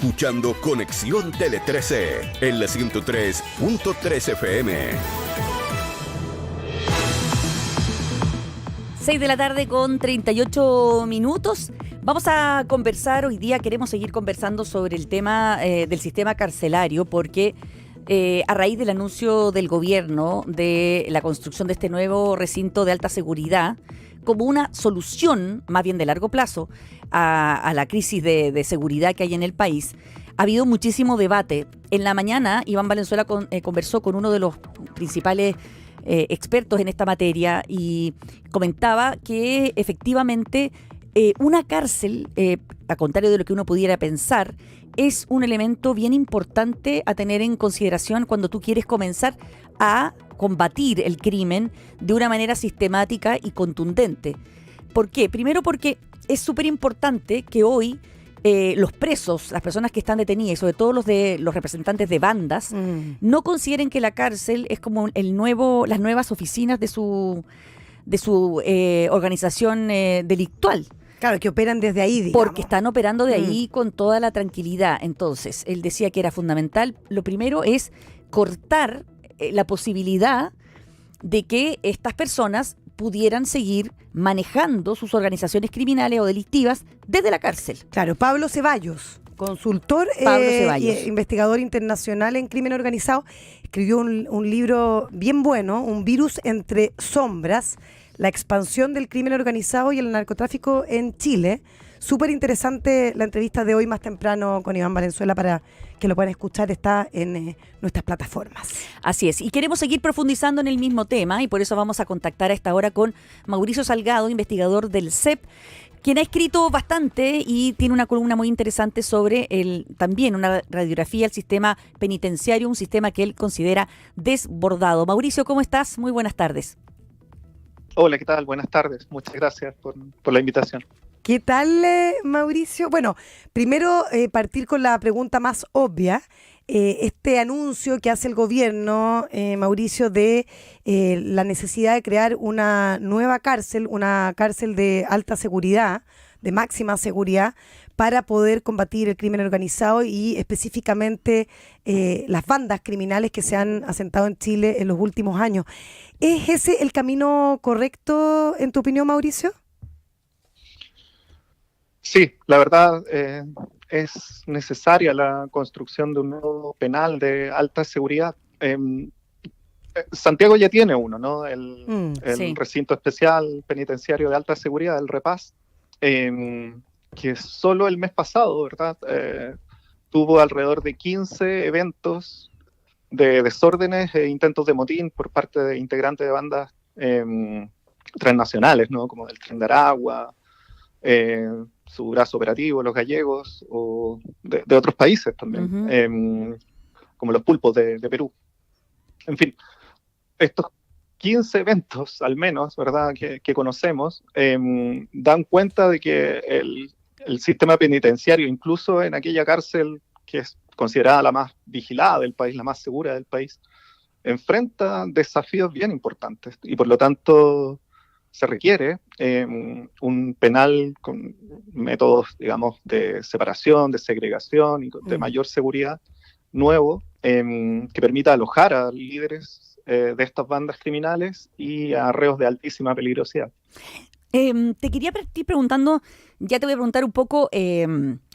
escuchando Conexión Tele 13 en la 103.3 FM. 6 de la tarde con 38 minutos. Vamos a conversar, hoy día queremos seguir conversando sobre el tema del sistema carcelario, porque a raíz del anuncio del gobierno de la construcción de este nuevo recinto de alta seguridad, como una solución más bien de largo plazo a la crisis de seguridad que hay en el país, ha habido muchísimo debate. En la mañana, Iván Valenzuela conversó con uno de los principales expertos en esta materia y comentaba que efectivamente una cárcel, a contrario de lo que uno pudiera pensar, es un elemento bien importante a tener en consideración cuando tú quieres comenzar a combatir el crimen de una manera sistemática y contundente. ¿Por qué? Primero porque es súper importante que hoy los presos, las personas que están detenidas y sobre todo los representantes de bandas, no consideren que la cárcel es como las nuevas oficinas de su organización delictual. Claro, que operan desde ahí, digamos. Porque están operando de ahí con toda la tranquilidad. Entonces, él decía que era fundamental. Lo primero es cortar la posibilidad de que estas personas pudieran seguir manejando sus organizaciones criminales o delictivas desde la cárcel. Claro, Pablo Ceballos, consultor y investigador internacional en crimen organizado, escribió un libro bien bueno, Un virus entre sombras, la expansión del crimen organizado y el narcotráfico en Chile. Súper interesante la entrevista de hoy más temprano con Iván Valenzuela, para que lo puedan escuchar, está en nuestras plataformas. Así es, y queremos seguir profundizando en el mismo tema y por eso vamos a contactar a esta hora con Mauricio Salgado, investigador del CEP, quien ha escrito bastante y tiene una columna muy interesante sobre también una radiografía del sistema penitenciario, un sistema que él considera desbordado. Mauricio, ¿cómo estás? Muy buenas tardes. Hola, ¿qué tal? Buenas tardes. Muchas gracias por la invitación. ¿Qué tal, Mauricio? Bueno, primero partir con la pregunta más obvia. Este anuncio que hace el gobierno, Mauricio, de la necesidad de crear una nueva cárcel, una cárcel de alta seguridad, de máxima seguridad, para poder combatir el crimen organizado y específicamente las bandas criminales que se han asentado en Chile en los últimos años. ¿Es ese el camino correcto, en tu opinión, Mauricio? Sí, la verdad es necesaria la construcción de un nuevo penal de alta seguridad. Santiago ya tiene uno, ¿no? El sí. recinto especial penitenciario de alta seguridad, el REPAS, que solo el mes pasado, ¿verdad? Tuvo alrededor de 15 eventos de desórdenes e intentos de motín por parte de integrantes de bandas transnacionales, ¿no? Como del Tren de Aragua, su brazo operativo, los gallegos, o de otros países también, como los pulpos de Perú. En fin, estos 15 eventos, al menos, ¿verdad?, que conocemos, dan cuenta de que el sistema penitenciario, incluso en aquella cárcel que es considerada la más vigilada del país, la más segura del país, enfrenta desafíos bien importantes y por lo tanto se requiere un penal con métodos, digamos, de separación, de segregación y de mayor seguridad nuevo, que permita alojar a líderes de estas bandas criminales y a reos de altísima peligrosidad. Te quería partir preguntando, ya te voy a preguntar un poco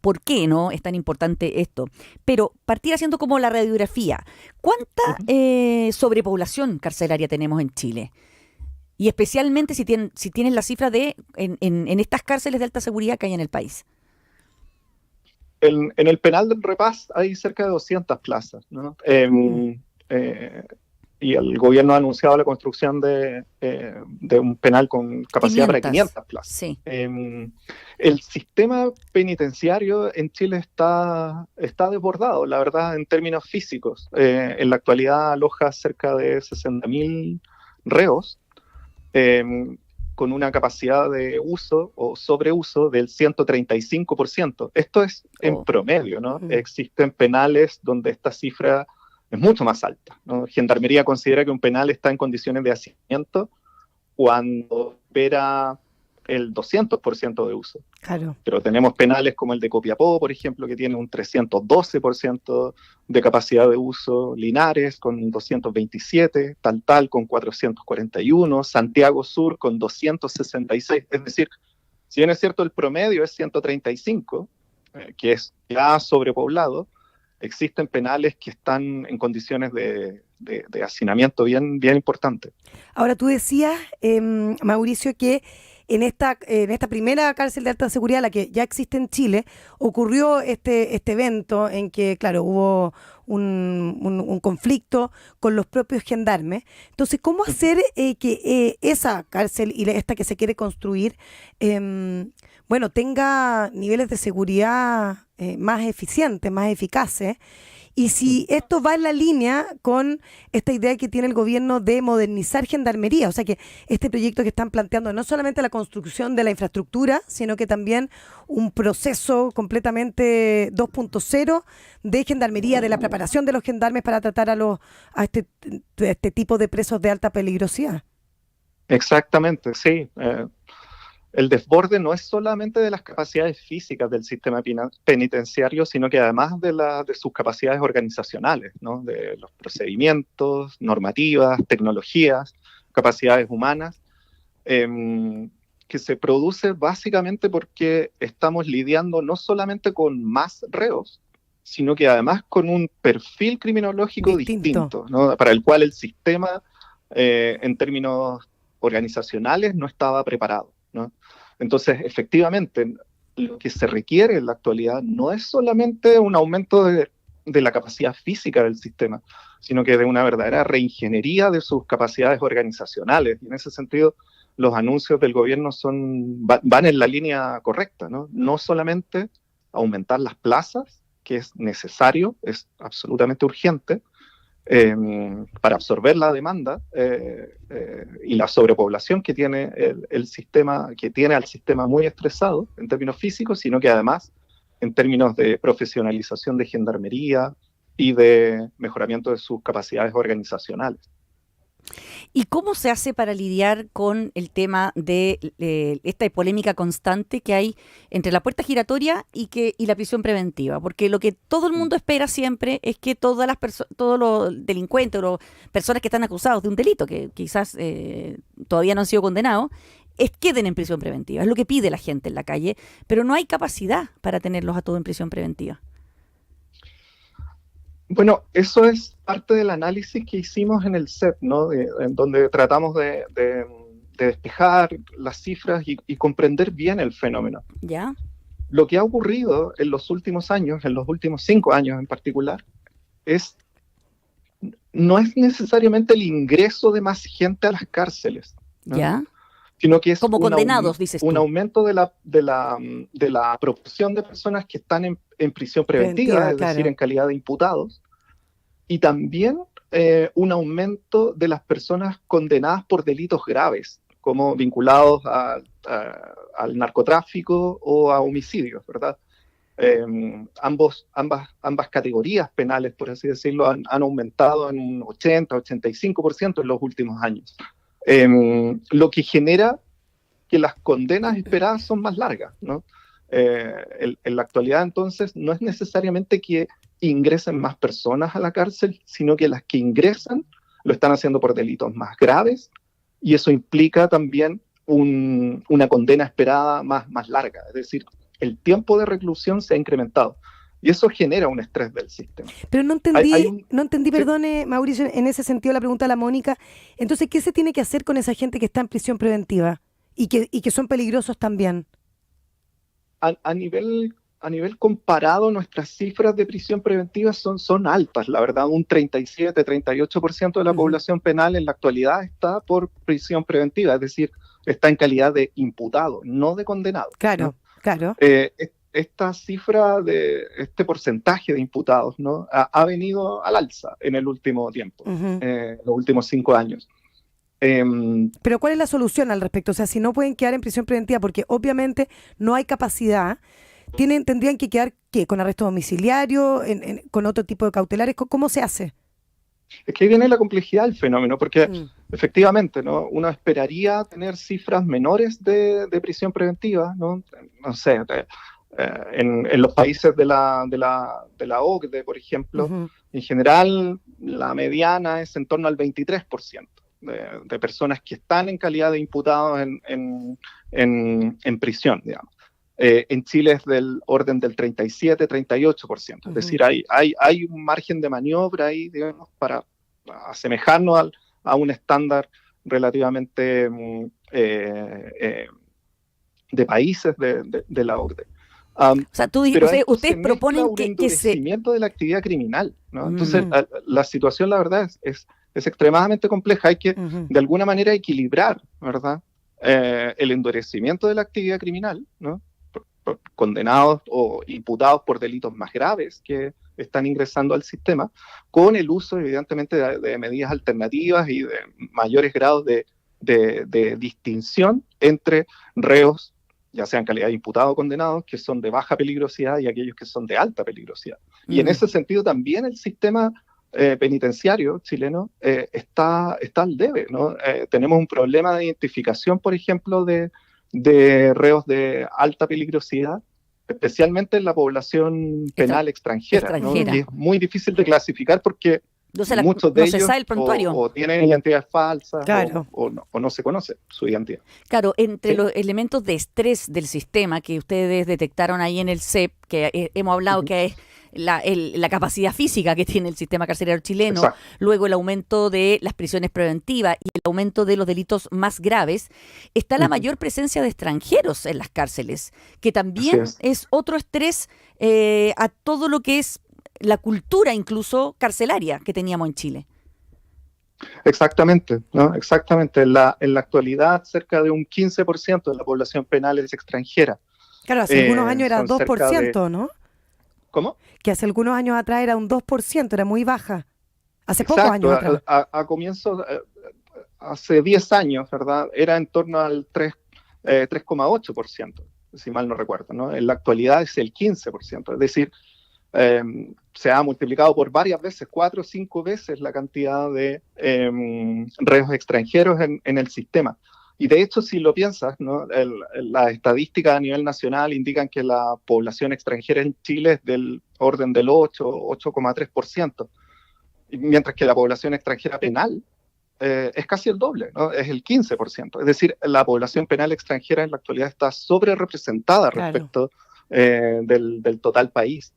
por qué no es tan importante esto, pero partir haciendo como la radiografía. ¿Cuánta sobrepoblación carcelaria tenemos en Chile? Y especialmente si tienes la cifra en estas cárceles de alta seguridad que hay en el país. En el penal del REPAS hay cerca de 200 plazas, ¿no? Y el gobierno ha anunciado la construcción de un penal con capacidad 500. Para 500 plazas. Sí. El sistema penitenciario en Chile está desbordado, la verdad, en términos físicos. En la actualidad aloja cerca de 60.000 reos, con una capacidad de uso o sobreuso del 135%. Esto es en promedio, ¿no? Existen penales donde esta cifra es mucho más alta, ¿no? Gendarmería considera que un penal está en condiciones de hacinamiento cuando espera el 200% de uso. Claro. Pero tenemos penales como el de Copiapó, por ejemplo, que tiene un 312% de capacidad de uso, Linares con un 227, Taltal con 441, Santiago Sur con 266. Es decir, si bien es cierto el promedio es 135, que es ya sobrepoblado, existen penales que están en condiciones de hacinamiento bien importante. Ahora, tú decías, Mauricio, que en esta primera cárcel de alta seguridad, la que ya existe en Chile, ocurrió este evento en que, claro, hubo un conflicto con los propios gendarmes. Entonces, ¿cómo hacer que esa cárcel y esta que se quiere construir, tenga niveles de seguridad más eficientes, más eficaces? Y si esto va en la línea con esta idea que tiene el gobierno de modernizar Gendarmería, o sea que este proyecto que están planteando no solamente la construcción de la infraestructura, sino que también un proceso completamente 2.0 de Gendarmería, de la preparación de los gendarmes para tratar a este tipo de presos de alta peligrosidad. Exactamente, sí. El desborde no es solamente de las capacidades físicas del sistema penitenciario, sino que además de sus capacidades organizacionales, ¿no? De los procedimientos, normativas, tecnologías, capacidades humanas, que se produce básicamente porque estamos lidiando no solamente con más reos, sino que además con un perfil criminológico distinto, ¿no? Para el cual el sistema, en términos organizacionales, no estaba preparado, ¿no? Entonces, efectivamente, lo que se requiere en la actualidad no es solamente un aumento de la capacidad física del sistema, sino que de una verdadera reingeniería de sus capacidades organizacionales. Y en ese sentido, los anuncios del gobierno van en la línea correcta, ¿no? No solamente aumentar las plazas, que es necesario, es absolutamente urgente, para absorber la demanda y la sobrepoblación que tiene el sistema, que tiene al sistema muy estresado en términos físicos, sino que además en términos de profesionalización de gendarmería y de mejoramiento de sus capacidades organizacionales. ¿Y cómo se hace para lidiar con el tema de esta polémica constante que hay entre la puerta giratoria y la prisión preventiva? Porque lo que todo el mundo espera siempre es que todos los delincuentes o personas que están acusados de un delito, que quizás todavía no han sido condenados, queden en prisión preventiva. Es lo que pide la gente en la calle, pero no hay capacidad para tenerlos a todos en prisión preventiva. Bueno, eso es parte del análisis que hicimos en el CEP, ¿no? En donde tratamos de despejar las cifras y comprender bien el fenómeno. ¿Ya? Lo que ha ocurrido en los últimos años, en los últimos 5 años en particular, no es necesariamente el ingreso de más gente a las cárceles, ¿no? ¿Ya? Sino que es como condenados, dices tú. Un aumento de la proporción de personas que están en prisión preventiva, es decir, en calidad de imputados, y también un aumento de las personas condenadas por delitos graves, como vinculados al narcotráfico o a homicidios, ¿verdad? Ambas categorías penales, por así decirlo, han aumentado en un 80-85% en los últimos años. Lo que genera que las condenas esperadas son más largas, ¿no? En la actualidad, entonces, no es necesariamente que ingresen más personas a la cárcel, sino que las que ingresan lo están haciendo por delitos más graves, y eso implica también una condena esperada más larga. Es decir, el tiempo de reclusión se ha incrementado. Y eso genera un estrés del sistema. Pero no entendí, perdone, Mauricio, en ese sentido la pregunta a la Mónica. Entonces, ¿qué se tiene que hacer con esa gente que está en prisión preventiva y que son peligrosos también? A nivel comparado, nuestras cifras de prisión preventiva son altas, la verdad. Un 37-38% de la población penal en la actualidad está por prisión preventiva, es decir, está en calidad de imputado, no de condenado, Claro, ¿no? claro. Esta cifra de este porcentaje de imputados, ¿no? ha venido al alza en el último tiempo, los últimos 5 años. Pero ¿cuál es la solución al respecto? O sea, si no pueden quedar en prisión preventiva porque obviamente no hay capacidad, tendrían que quedar ¿qué? ¿Con arresto domiciliario? ¿Con otro tipo de cautelares? ¿Cómo se hace? Es que ahí viene la complejidad del fenómeno, porque efectivamente, ¿no? Uno esperaría tener cifras menores de prisión preventiva, ¿no? No sé, en los países de la OCDE, por ejemplo, en general la mediana es en torno al 23% de personas que están en calidad de imputados en prisión, digamos. En Chile es del orden del 37-38%, es decir, hay un margen de maniobra ahí, digamos, para asemejarnos a un estándar relativamente de países de la OCDE. O sea, Pero ustedes proponen un que se... endurecimiento de la actividad criminal, ¿no? Entonces, la situación, la verdad, es extremadamente compleja. Hay que, de alguna manera, equilibrar, ¿verdad? El endurecimiento de la actividad criminal, ¿no? Por condenados o imputados por delitos más graves que están ingresando al sistema, con el uso, evidentemente, de medidas alternativas y de mayores grados de distinción entre reos, ya sean calidad de imputados o condenados, que son de baja peligrosidad y aquellos que son de alta peligrosidad. Y en ese sentido también el sistema penitenciario chileno está al debe, ¿no? Tenemos un problema de identificación, por ejemplo, de reos de alta peligrosidad, especialmente en la población penal extranjera. ¿No? Y es muy difícil de clasificar porque muchos de ellos sabe el prontuario. O tienen identidades falsas, claro, o no se conoce su identidad. Claro, entre los elementos de estrés del sistema que ustedes detectaron ahí en el CEP, que hemos hablado que es la capacidad física que tiene el sistema carcelario chileno, exacto, luego el aumento de las prisiones preventivas y el aumento de los delitos más graves, está la mayor presencia de extranjeros en las cárceles, que también es otro estrés a todo lo que es la cultura incluso carcelaria que teníamos en Chile. Exactamente, ¿no? Exactamente. En la actualidad, cerca de un 15% de la población penal es extranjera. Claro, hace algunos años era 2%, ¿no? ¿Cómo? Que hace algunos años atrás era un 2%, era muy baja. Hace pocos años atrás. A comienzos, hace 10 años, ¿verdad? Era en torno al 3,8%, si mal no recuerdo, ¿no? En la actualidad es el 15%, es decir, se ha multiplicado por varias veces, 4 o 5 veces la cantidad de reos extranjeros en el sistema. Y de hecho, si lo piensas, ¿no? Las estadísticas a nivel nacional indican que la población extranjera en Chile es del orden del 8,3%, mientras que la población extranjera penal es casi el doble, ¿no? Es el 15%. Es decir, la población penal extranjera en la actualidad está sobre representada respecto del total país.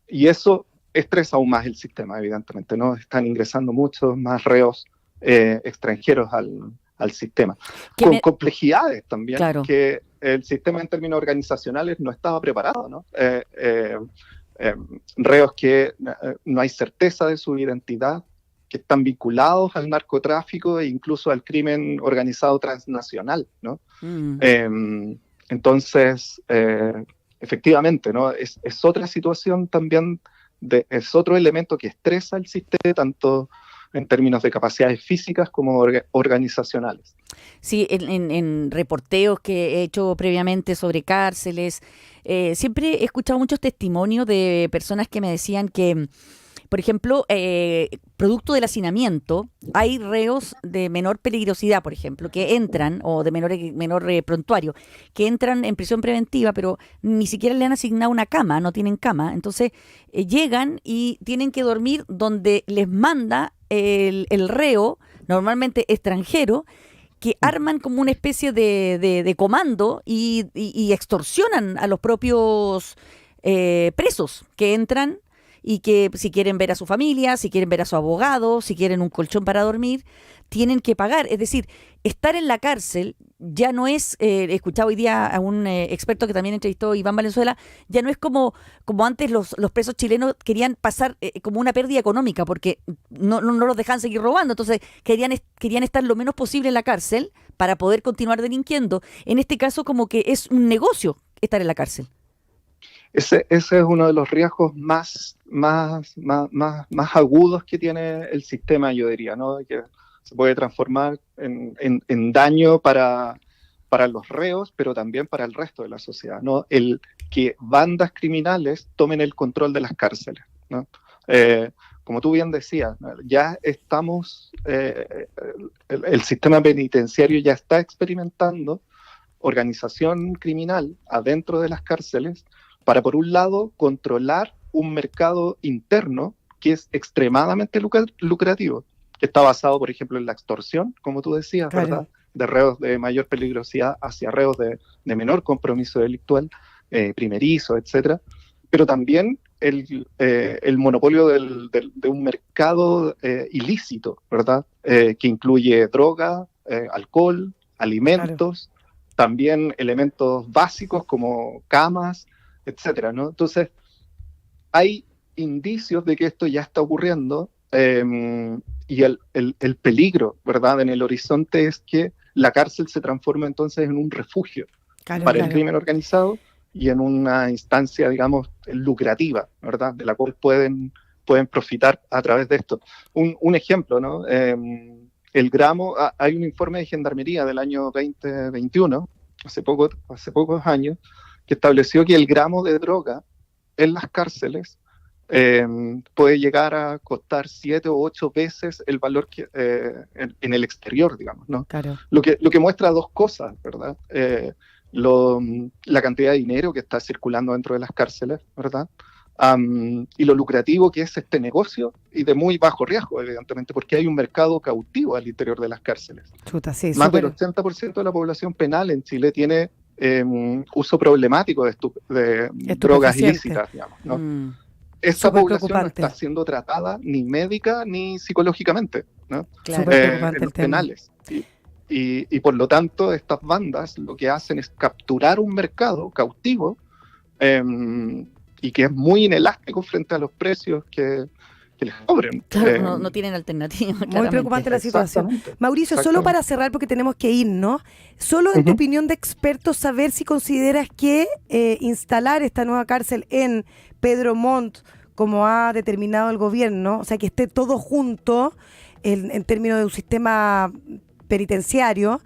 Y eso estresa aún más el sistema, evidentemente, ¿no? Están ingresando muchos más reos extranjeros al sistema, con complejidades también, claro, que el sistema en términos organizacionales no estaba preparado, ¿no? Reos que no hay certeza de su identidad, que están vinculados al narcotráfico e incluso al crimen organizado transnacional, ¿no? Entonces, efectivamente, ¿no? Es otra situación también, es otro elemento que estresa el sistema, tanto en términos de capacidades físicas como organizacionales. Sí, en reporteos que he hecho previamente sobre cárceles, siempre he escuchado muchos testimonios de personas que me decían que, por ejemplo, producto del hacinamiento, hay reos de menor peligrosidad, por ejemplo, que entran, o de menor prontuario, que entran en prisión preventiva, pero ni siquiera le han asignado una cama, no tienen cama. Entonces, llegan y tienen que dormir donde les manda el reo, normalmente extranjero, que arman como una especie de comando y extorsionan a los propios presos que entran, y que si quieren ver a su familia, si quieren ver a su abogado, si quieren un colchón para dormir, tienen que pagar. Es decir, estar en la cárcel ya no es, he escuchado hoy día a un experto que también entrevistó Iván Valenzuela, ya no es como antes los presos chilenos querían pasar como una pérdida económica, porque no los dejaban seguir robando, entonces querían estar lo menos posible en la cárcel para poder continuar delinquiendo. En este caso como que es un negocio estar en la cárcel. Ese es uno de los riesgos más agudos que tiene el sistema, yo diría, ¿no? Que se puede transformar en daño para los reos, pero también para el resto de la sociedad, ¿no? El que bandas criminales tomen el control de las cárceles, ¿no? Como tú bien decías, ya estamos, el sistema penitenciario ya está experimentando organización criminal adentro de las cárceles para, por un lado, controlar un mercado interno que es extremadamente lucrativo, que está basado, por ejemplo, en la extorsión, como tú decías, claro, ¿verdad? De reos de mayor peligrosidad hacia reos de menor compromiso delictual, primerizo, etcétera, pero también el monopolio de un mercado ilícito, ¿verdad? Que incluye droga, alcohol, alimentos, claro, también elementos básicos como camas, etcétera, ¿no? Entonces, hay indicios de que esto ya está ocurriendo, y el peligro, ¿verdad?, en el horizonte es que la cárcel se transforma entonces en un refugio, claro, para el crimen organizado y en una instancia, digamos, lucrativa, ¿verdad?, de la cual pueden profitar a través de esto. Un ejemplo, ¿no? El gramo, hay un informe de Gendarmería del año 2021, hace pocos años, que estableció que el gramo de droga en las cárceles puede llegar a costar 7 o 8 veces el valor que en el exterior, digamos, ¿no? Claro. Lo que muestra dos cosas, ¿verdad? La cantidad de dinero que está circulando dentro de las cárceles, ¿verdad? Y lo lucrativo que es este negocio, y de muy bajo riesgo, evidentemente, porque hay un mercado cautivo al interior de las cárceles. Chuta, sí, más del 80% de la población penal en Chile tiene uso problemático de drogas ilícitas, digamos, ¿no? Esa población no está siendo tratada ni médica ni psicológicamente, ¿no? Claro. En los penales. Y por lo tanto, estas bandas lo que hacen es capturar un mercado cautivo, y que es muy inelástico frente a los precios que les cobren. Claro, no tienen alternativa. Muy preocupante la situación. Mauricio, solo para cerrar, porque tenemos que ir, ¿no? Solo en tu opinión de experto, saber si consideras que instalar esta nueva cárcel en Pedro Montt, como ha determinado el gobierno, o sea, que esté todo junto en términos de un sistema penitenciario,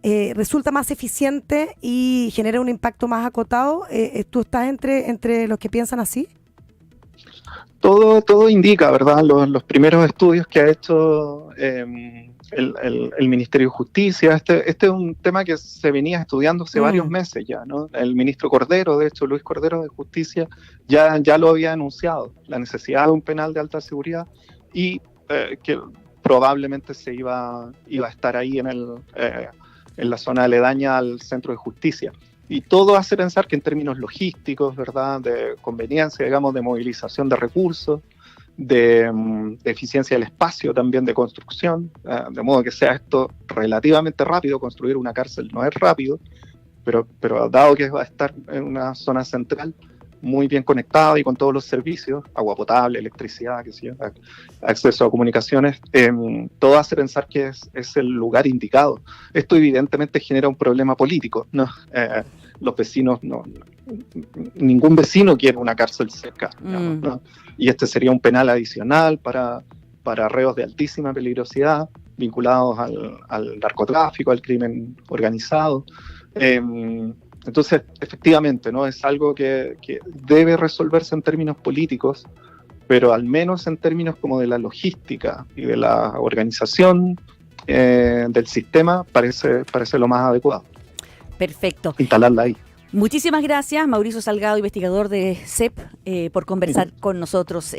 resulta más eficiente y genera un impacto más acotado. ¿Tú estás entre los que piensan así? Todo indica, ¿verdad? Los primeros estudios que ha hecho el Ministerio de Justicia, este es un tema que se venía estudiando hace varios meses ya, ¿no? El ministro Cordero, de hecho, Luis Cordero de Justicia, ya lo había anunciado, la necesidad de un penal de alta seguridad, y que probablemente se iba a estar ahí en la zona aledaña al centro de justicia. Y todo hace pensar que en términos logísticos, ¿verdad?, de conveniencia, digamos, de movilización de recursos, de eficiencia del espacio, también de construcción, de modo que sea esto relativamente rápido. Construir una cárcel no es rápido, pero dado que va a estar en una zona central muy bien conectada y con todos los servicios, agua potable, electricidad, qué sé yo, acceso a comunicaciones, todo hace pensar que es el lugar indicado. Esto evidentemente genera un problema político, ¿no? Los vecinos, ningún vecino quiere una cárcel cerca, digamos, ¿no? Y este sería un penal adicional para reos de altísima peligrosidad vinculados al narcotráfico, al crimen organizado. Entonces, efectivamente, ¿no? Es algo que debe resolverse en términos políticos, pero al menos en términos como de la logística y de la organización del sistema, parece lo más adecuado. Perfecto. Instalarla ahí. Muchísimas gracias, Mauricio Salgado, investigador de CEP, por conversar con nosotros